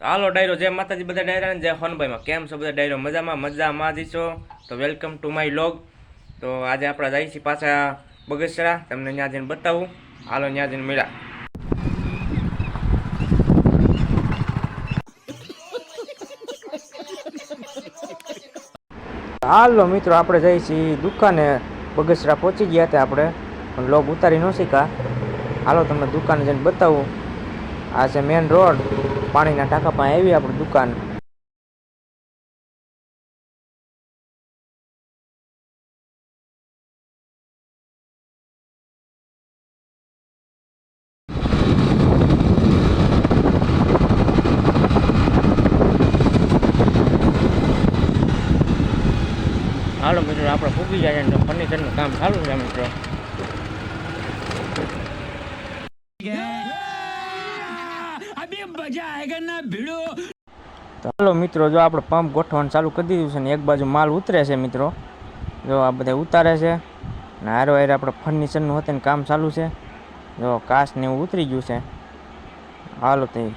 હાલો ડાયરો જય માતાજી બધા ડાયરા જય હોનભાઈમાં કેમ છો બધા ડાયરો મજામાં જ છો તો વેલકમ ટુ માય લોગ। તો આજે આપણે જઈએ છીએ પાછા બગસરા, તમને ત્યાં જઈને બતાવું। હાલો ત્યાં જઈને મળ્યા। હાલો મિત્રો આપણે જઈએ છીએ દુકાને, બગસરા પહોંચી ગયા હતા આપણે, પણ લોગ ઉતારી ન શીખા। હાલો તમને દુકાને જઈને બતાવું। આ છે મેન રોડ, પાણીના ટાંકા પાસે આવી આપણી દુકાન। હાલો મિત્રો આપણે પૂગી જાય તો ફર્નિચરનું કામ ચાલુ છે મિત્રો। હાલો મિત્રો જો આપણે પંપ ગોઠવવાનું ચાલુ કરી દીધું છે ને એક બાજુ માલ ઉતરે છે મિત્રો, જો આ બધા ઉતારે છે ને હારો હારે આપણે ફર્નિચરનું હતું કામ ચાલુ છે। જો કાચ ને એવું ઉતરી ગયું છે। હાલો તે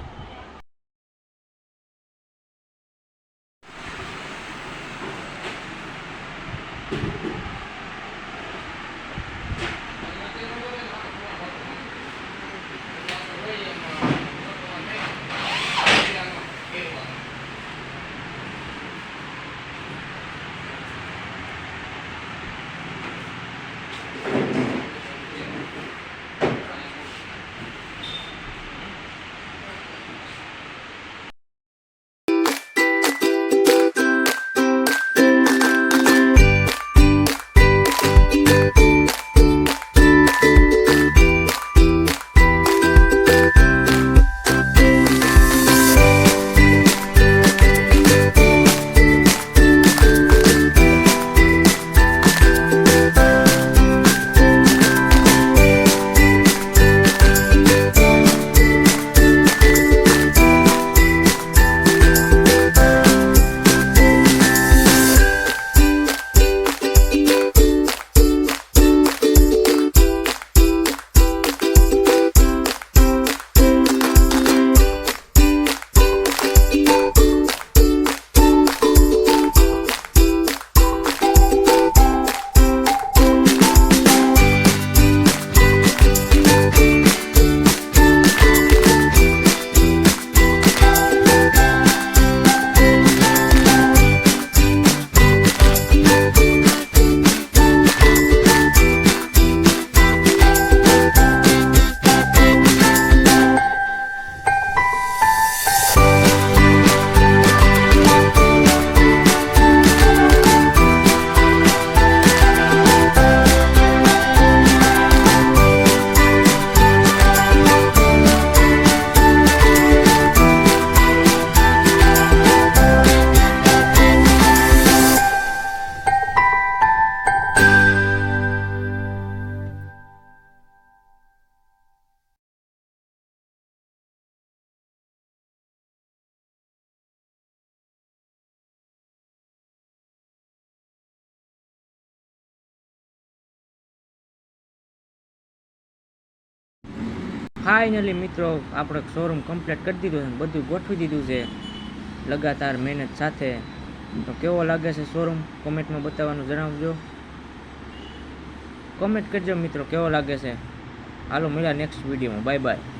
ફાઇનલી મિત્રો આપણે શોરૂમ કમ્પ્લીટ કરી દીધું છે, બધું ગોઠવી દીધું છે લગાતાર મહેનત સાથે। તો કેવો લાગે છે શોરૂમ કોમેન્ટમાં બતાવવાનું જણાવજો, કોમેન્ટ કરજો મિત્રો કેવો લાગે છે। હાલો મળ્યા નેક્સ્ટ વિડીયોમાં, બાય બાય।